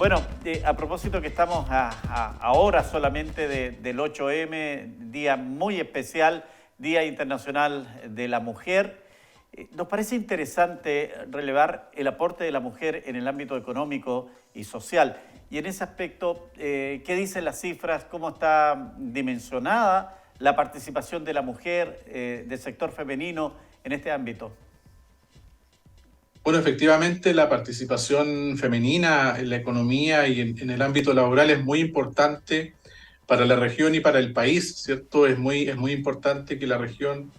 Bueno, a propósito que estamos a horas solamente del 8M, día muy especial, Día Internacional de la Mujer, nos parece interesante relevar el aporte de la mujer en el ámbito económico y social. Y en ese aspecto, ¿qué dicen las cifras? ¿Cómo está dimensionada la participación de la mujer, del sector femenino en este ámbito? Bueno, efectivamente, la participación femenina en la economía y en el ámbito laboral es muy importante para la región y para el país, ¿cierto? Es muy importante que la región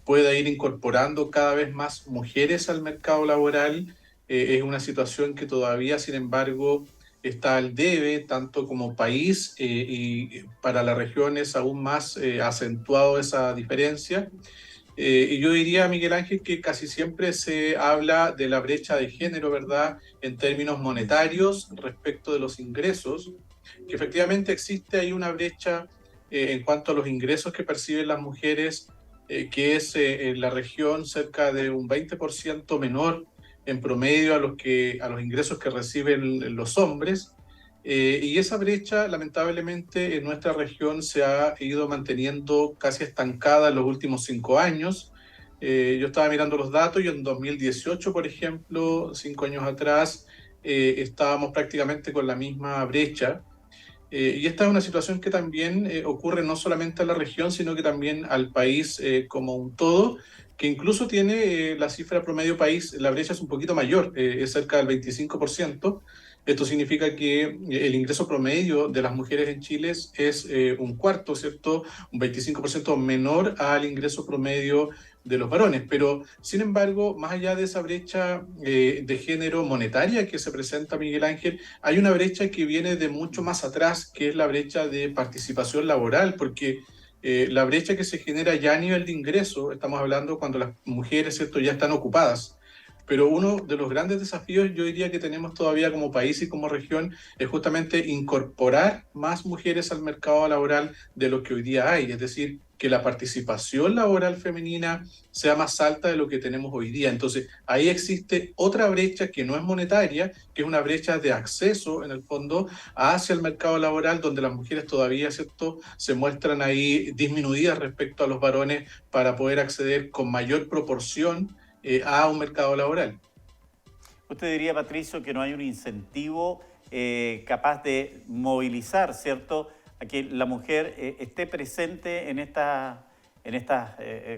pueda ir incorporando cada vez más mujeres al mercado laboral. Es una situación que todavía, sin embargo, está al debe, tanto como país, y para la región es aún más acentuado esa diferencia. Y yo diría, Miguel Ángel, que casi siempre se habla de la brecha de género, ¿verdad? En términos monetarios respecto de los ingresos, que efectivamente existe ahí una brecha en cuanto a los ingresos que perciben las mujeres, que es en la región cerca de un 20% menor en promedio a los ingresos que reciben los hombres. Y esa brecha, lamentablemente, en nuestra región se ha ido manteniendo casi estancada en los últimos 5 años. Yo estaba mirando los datos y en 2018, por ejemplo, 5 años atrás, estábamos prácticamente con la misma brecha. Y esta es una situación que también ocurre no solamente a la región, sino que también al país como un todo, que incluso tiene la cifra promedio país, la brecha es un poquito mayor, es cerca del 25%. Esto significa que el ingreso promedio de las mujeres en Chile es un cuarto, ¿cierto? Un 25% menor al ingreso promedio de los varones. Pero, sin embargo, más allá de esa brecha de género monetaria que se presenta, Miguel Ángel, hay una brecha que viene de mucho más atrás, que es la brecha de participación laboral, porque la brecha que se genera ya a nivel de ingreso, estamos hablando cuando las mujeres, ¿cierto?, ya están ocupadas. Pero uno de los grandes desafíos, yo diría que tenemos todavía como país y como región, es justamente incorporar más mujeres al mercado laboral de lo que hoy día hay. Es decir, que la participación laboral femenina sea más alta de lo que tenemos hoy día. Entonces, ahí existe otra brecha que no es monetaria, que es una brecha de acceso, en el fondo, hacia el mercado laboral, donde las mujeres todavía, ¿cierto?, se muestran ahí disminuidas respecto a los varones para poder acceder con mayor proporción a un mercado laboral. Usted diría, Patricio, que no hay un incentivo capaz de movilizar, ¿cierto?, a que la mujer esté presente en estas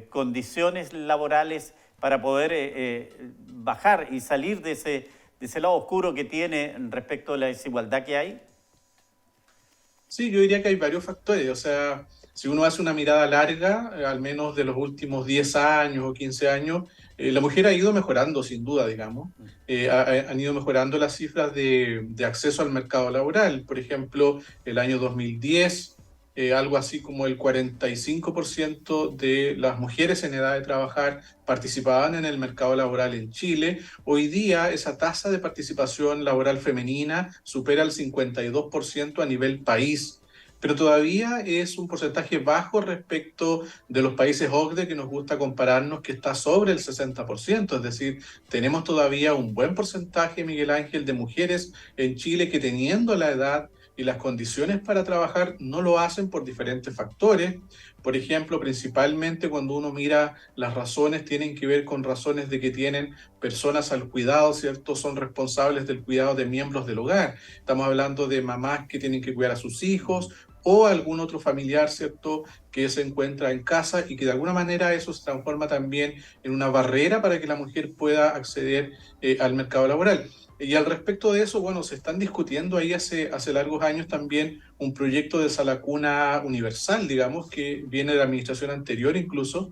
condiciones laborales para poder bajar y salir de ese lado oscuro que tiene respecto a la desigualdad que hay. Sí, yo diría que hay varios factores. O sea, si uno hace una mirada larga, al menos de los últimos 10 años o 15 años, la mujer ha ido mejorando, sin duda, digamos. Han ido mejorando las cifras de acceso al mercado laboral. Por ejemplo, el año 2010, algo así como el 45% de las mujeres en edad de trabajar participaban en el mercado laboral en Chile. Hoy día esa tasa de participación laboral femenina supera el 52% a nivel país, pero todavía es un porcentaje bajo respecto de los países OCDE que nos gusta compararnos, que está sobre el 60%. Es decir, tenemos todavía un buen porcentaje, Miguel Ángel, de mujeres en Chile que, teniendo la edad y las condiciones para trabajar, no lo hacen por diferentes factores. Por ejemplo, principalmente cuando uno mira las razones, tienen que ver con razones de que tienen personas al cuidado, ¿cierto? Son responsables del cuidado de miembros del hogar. Estamos hablando de mamás que tienen que cuidar a sus hijos o algún otro familiar, ¿cierto?, que se encuentra en casa, y que de alguna manera eso se transforma también en una barrera para que la mujer pueda acceder al mercado laboral. Y al respecto de eso, bueno, se están discutiendo ahí hace largos años también un proyecto de sala cuna universal, digamos, que viene de la administración anterior incluso,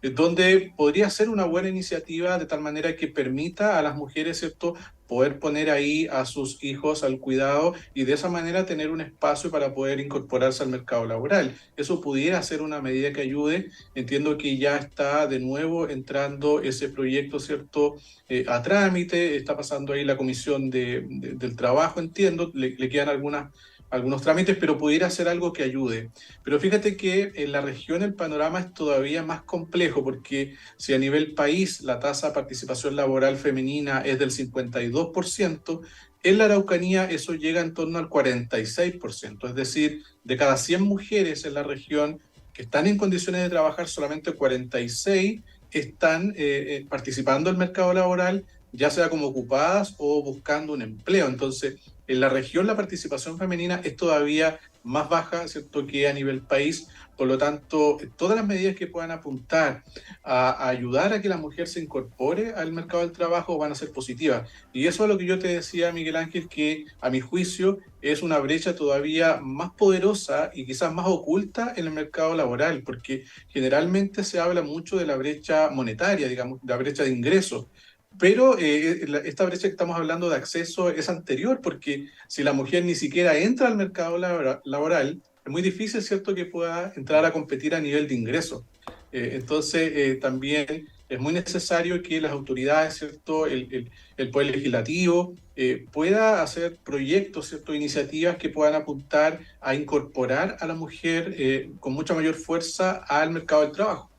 donde podría ser una buena iniciativa de tal manera que permita a las mujeres, ¿cierto?, poder poner ahí a sus hijos al cuidado y de esa manera tener un espacio para poder incorporarse al mercado laboral. Eso pudiera ser una medida que ayude. Entiendo que ya está de nuevo entrando ese proyecto, ¿cierto?, a trámite, está pasando ahí la comisión del trabajo, entiendo, le quedan algunos trámites, pero pudiera ser algo que ayude. Pero fíjate que en la región el panorama es todavía más complejo, porque si a nivel país la tasa de participación laboral femenina es del 52%, En la Araucanía eso llega en torno al 46%, es decir, de cada 100 mujeres en la región que están en condiciones de trabajar, solamente 46 están participando en el mercado laboral, ya sea como ocupadas o buscando un empleo. Entonces, en la región la participación femenina es todavía más baja, ¿cierto?, que a nivel país. Por lo tanto, todas las medidas que puedan apuntar a ayudar a que la mujer se incorpore al mercado del trabajo van a ser positivas. Y eso es lo que yo te decía, Miguel Ángel, que a mi juicio es una brecha todavía más poderosa y quizás más oculta en el mercado laboral, porque generalmente se habla mucho de la brecha monetaria, digamos, la brecha de ingresos. Pero esta brecha que estamos hablando de acceso es anterior, porque si la mujer ni siquiera entra al mercado laboral, es muy difícil, ¿cierto?, que pueda entrar a competir a nivel de ingresos. Entonces, también es muy necesario que las autoridades, ¿cierto?, el Poder Legislativo, pueda hacer proyectos, ¿cierto?, iniciativas que puedan apuntar a incorporar a la mujer con mucha mayor fuerza al mercado del trabajo.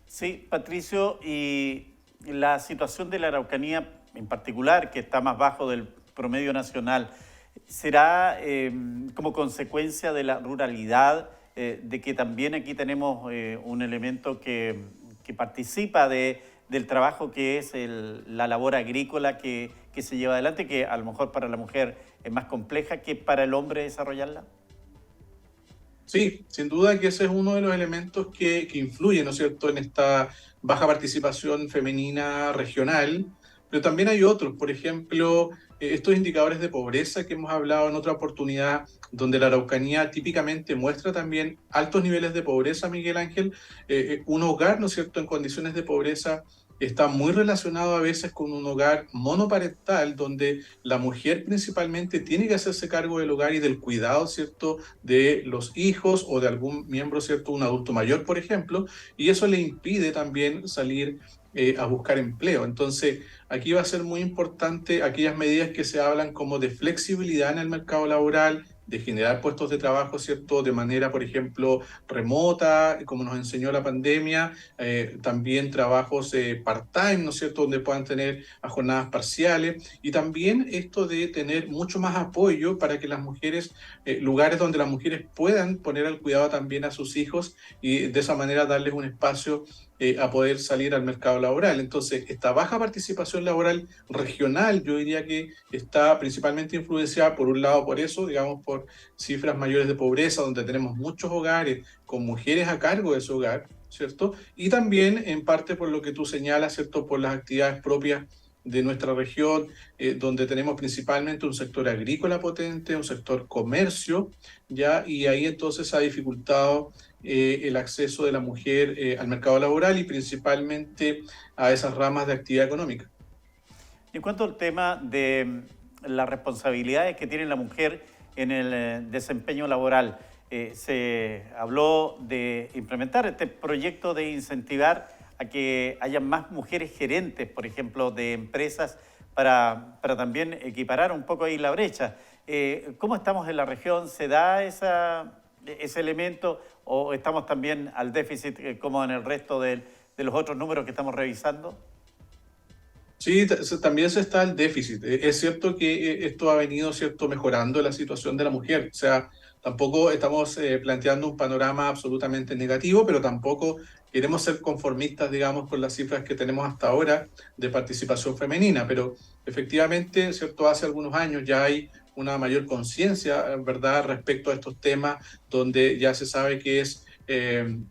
Sí, Patricio, y la situación de la Araucanía en particular, que está más bajo del promedio nacional, ¿será como consecuencia de la ruralidad, de que también aquí tenemos un elemento que participa del trabajo que es la labor agrícola que se lleva adelante, que a lo mejor para la mujer es más compleja que para el hombre desarrollarla? Sí, sin duda que ese es uno de los elementos que influye, ¿no es cierto?, en esta baja participación femenina regional, pero también hay otros, por ejemplo, estos indicadores de pobreza que hemos hablado en otra oportunidad, donde la Araucanía típicamente muestra también altos niveles de pobreza, Miguel Ángel. Un hogar, ¿no es cierto?, en condiciones de pobreza está muy relacionado a veces con un hogar monoparental, donde la mujer principalmente tiene que hacerse cargo del hogar y del cuidado, ¿cierto?, de los hijos o de algún miembro, ¿cierto?, un adulto mayor, por ejemplo, y eso le impide también salir a buscar empleo. Entonces, aquí va a ser muy importante aquellas medidas que se hablan como de flexibilidad en el mercado laboral, de generar puestos de trabajo, ¿cierto?, de manera, por ejemplo, remota, como nos enseñó la pandemia, también trabajos part-time, ¿no es cierto?, donde puedan tener a jornadas parciales, y también esto de tener mucho más apoyo para que las mujeres, lugares donde las mujeres puedan poner al cuidado también a sus hijos y de esa manera darles un espacio a poder salir al mercado laboral. Entonces, esta baja participación laboral regional, yo diría que está principalmente influenciada, por un lado, por eso, digamos, por cifras mayores de pobreza, donde tenemos muchos hogares con mujeres a cargo de su hogar, ¿cierto? Y también, en parte, por lo que tú señalas, ¿cierto?, por las actividades propias de nuestra región, donde tenemos principalmente un sector agrícola potente, un sector comercio, ¿ya? Y ahí entonces ha dificultado el acceso de la mujer al mercado laboral y principalmente a esas ramas de actividad económica. En cuanto al tema de las responsabilidades que tiene la mujer en el desempeño laboral, se habló de implementar este proyecto de incentivar a que haya más mujeres gerentes, por ejemplo, de empresas, para también equiparar un poco ahí la brecha. ¿Cómo estamos en la región? ¿Se da ese elemento o estamos también al déficit como en el resto de los otros números que estamos revisando? Sí, también se está el déficit. Es cierto que esto ha venido, cierto, mejorando la situación de la mujer. O sea, tampoco estamos planteando un panorama absolutamente negativo, pero tampoco queremos ser conformistas, digamos, con las cifras que tenemos hasta ahora de participación femenina. Pero efectivamente, cierto, hace algunos años ya hay una mayor conciencia, ¿verdad?, respecto a estos temas, donde ya se sabe que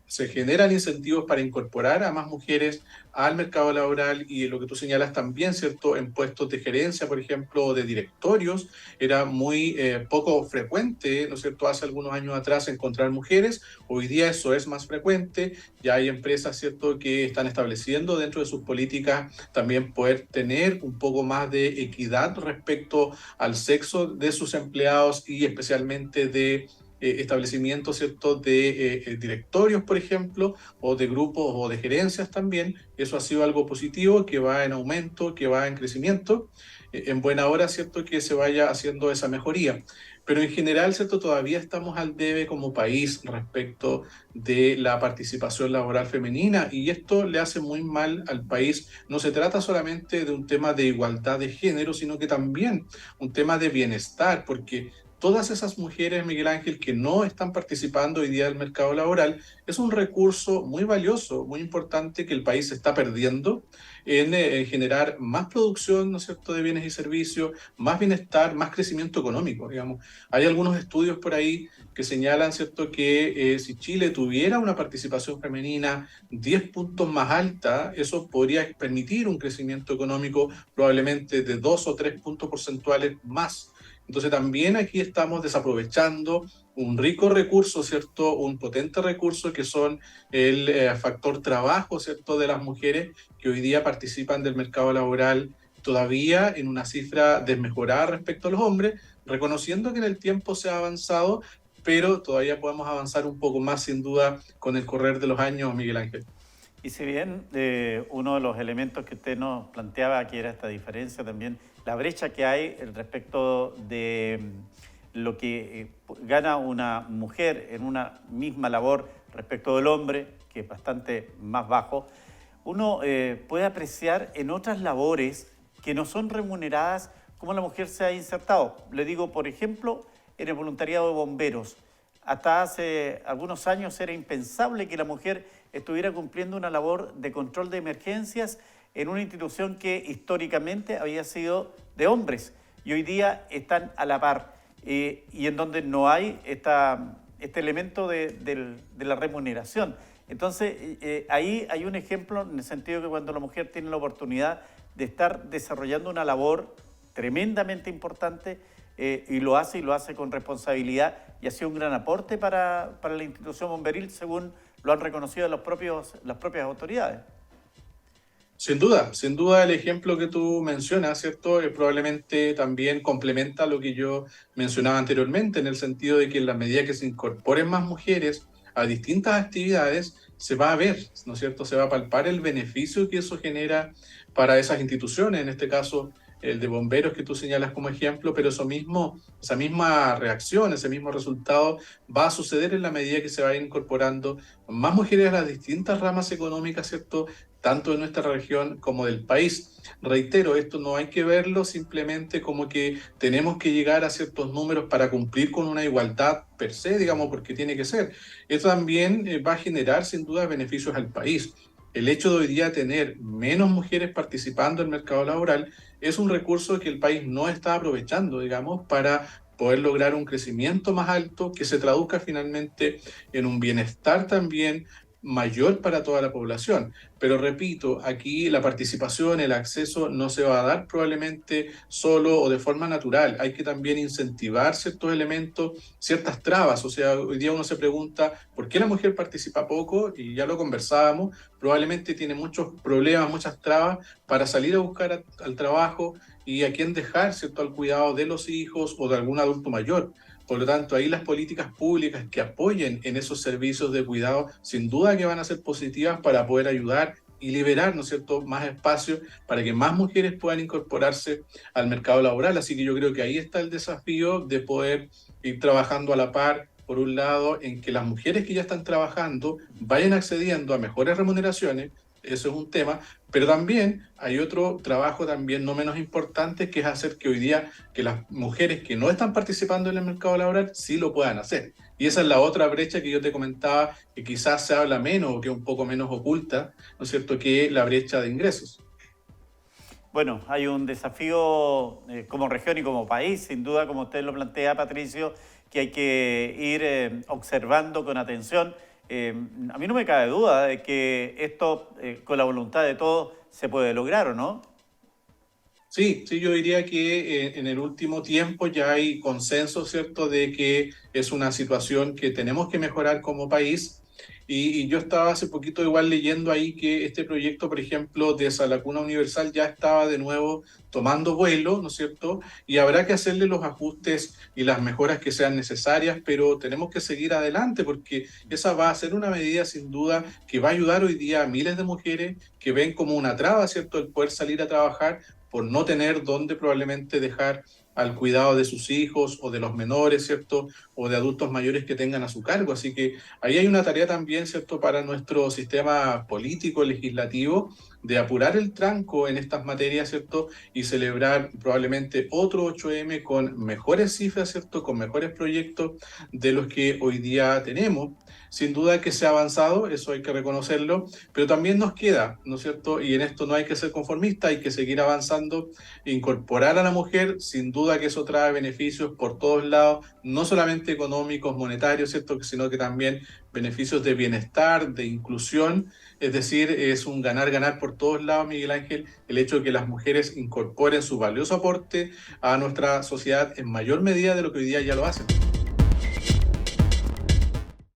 se generan incentivos para incorporar a más mujeres al mercado laboral, y lo que tú señalas también, ¿cierto?, en puestos de gerencia, por ejemplo, o de directorios, era muy poco frecuente, ¿no es cierto?, hace algunos años atrás encontrar mujeres. Hoy día eso es más frecuente, ya hay empresas, ¿cierto?, que están estableciendo dentro de sus políticas también poder tener un poco más de equidad respecto al sexo de sus empleados y especialmente de establecimientos, ¿cierto?, de directorios, por ejemplo, o de grupos o de gerencias también. Eso ha sido algo positivo, que va en aumento, que va en crecimiento. En buena hora, ¿cierto?, que se vaya haciendo esa mejoría. Pero en general, ¿cierto?, todavía estamos al debe como país respecto de la participación laboral femenina, y esto le hace muy mal al país. No se trata solamente de un tema de igualdad de género, sino que también un tema de bienestar, porque todas esas mujeres, Miguel Ángel, que no están participando hoy día del mercado laboral, es un recurso muy valioso, muy importante, que el país está perdiendo en generar más producción, ¿no es cierto?, de bienes y servicios, más bienestar, más crecimiento económico, digamos. Hay algunos estudios por ahí que señalan, ¿cierto?, que si Chile tuviera una participación femenina 10 puntos más alta, eso podría permitir un crecimiento económico probablemente de 2 o 3 puntos porcentuales más. Entonces también aquí estamos desaprovechando un rico recurso, ¿cierto?, un potente recurso, que son el factor trabajo, ¿cierto?, de las mujeres que hoy día participan del mercado laboral todavía en una cifra desmejorada respecto a los hombres, reconociendo que en el tiempo se ha avanzado, pero todavía podemos avanzar un poco más, sin duda, con el correr de los años, Miguel Ángel. Y si bien uno de los elementos que usted nos planteaba aquí era esta diferencia también, la brecha que hay respecto de lo que gana una mujer en una misma labor respecto del hombre, que es bastante más bajo, uno puede apreciar en otras labores que no son remuneradas cómo la mujer se ha insertado. Le digo, por ejemplo, en el voluntariado de bomberos. Hasta hace algunos años era impensable que la mujer estuviera cumpliendo una labor de control de emergencias en una institución que históricamente había sido de hombres y hoy día están a la par, y en donde no hay este elemento de la remuneración. Entonces, ahí hay un ejemplo en el sentido que cuando la mujer tiene la oportunidad de estar desarrollando una labor tremendamente importante, y lo hace con responsabilidad, y ha sido un gran aporte para la institución bomberil, según lo han reconocido las propias autoridades. Sin duda el ejemplo que tú mencionas, ¿cierto? Probablemente también complementa lo que yo mencionaba anteriormente, en el sentido de que en la medida que se incorporen más mujeres a distintas actividades, se va a ver, ¿no es cierto? Se va a palpar el beneficio que eso genera para esas instituciones, en este caso el de bomberos que tú señalas como ejemplo, pero eso mismo, esa misma reacción, ese mismo resultado va a suceder en la medida que se vayan incorporando más mujeres a las distintas ramas económicas, ¿cierto?, tanto de nuestra región como del país. Reitero, esto no hay que verlo simplemente como que tenemos que llegar a ciertos números para cumplir con una igualdad per se, digamos, porque tiene que ser. Esto también va a generar sin duda beneficios al país. El hecho de hoy día tener menos mujeres participando en el mercado laboral es un recurso que el país no está aprovechando, digamos, para poder lograr un crecimiento más alto que se traduzca finalmente en un bienestar también mayor para toda la población. Pero repito, aquí la participación, el acceso no se va a dar probablemente solo o de forma natural. Hay que también incentivar ciertos elementos, ciertas trabas. O sea, hoy día uno se pregunta por qué la mujer participa poco, y ya lo conversábamos, probablemente tiene muchos problemas, muchas trabas para salir a buscar al trabajo, y a quién dejar, ¿cierto?, al cuidado de los hijos o de algún adulto mayor. Por lo tanto, ahí las políticas públicas que apoyen en esos servicios de cuidado, sin duda que van a ser positivas para poder ayudar y liberar, ¿no es cierto?, más espacio para que más mujeres puedan incorporarse al mercado laboral. Así que yo creo que ahí está el desafío de poder ir trabajando a la par, por un lado, en que las mujeres que ya están trabajando vayan accediendo a mejores remuneraciones. Eso es un tema, pero también hay otro trabajo también no menos importante, que es hacer que hoy día que las mujeres que no están participando en el mercado laboral sí lo puedan hacer. Y esa es la otra brecha que yo te comentaba, que quizás se habla menos o que es un poco menos oculta, ¿no es cierto?, que la brecha de ingresos. Bueno, hay un desafío como región y como país, sin duda, como usted lo plantea, Patricio, que hay que ir observando con atención. A mí no me cabe duda de que esto, con la voluntad de todos, se puede lograr, ¿o no? Sí, sí, yo diría que en el último tiempo ya hay consenso, ¿cierto?, de que es una situación que tenemos que mejorar como país. Y yo estaba hace poquito igual leyendo ahí que este proyecto, por ejemplo, de Salacuna Universal ya estaba de nuevo tomando vuelo, ¿no es cierto? Y habrá que hacerle los ajustes y las mejoras que sean necesarias, pero tenemos que seguir adelante porque esa va a ser una medida sin duda que va a ayudar hoy día a miles de mujeres que ven como una traba, ¿cierto?, el poder salir a trabajar por no tener dónde probablemente dejar al cuidado de sus hijos o de los menores, ¿cierto? O de adultos mayores que tengan a su cargo. Así que ahí hay una tarea también, ¿cierto?, para nuestro sistema político, legislativo, de apurar el tranco en estas materias, ¿cierto? Y celebrar probablemente otro 8M con mejores cifras, ¿cierto? Con mejores proyectos de los que hoy día tenemos. Sin duda que se ha avanzado, eso hay que reconocerlo, pero también nos queda, ¿no es cierto? Y en esto no hay que ser conformista, hay que seguir avanzando, incorporar a la mujer, sin duda que eso trae beneficios por todos lados, no solamente económicos, monetarios, ¿cierto? Sino que también beneficios de bienestar, de inclusión, es decir, es un ganar-ganar por todos lados, Miguel Ángel, el hecho de que las mujeres incorporen su valioso aporte a nuestra sociedad en mayor medida de lo que hoy día ya lo hacen.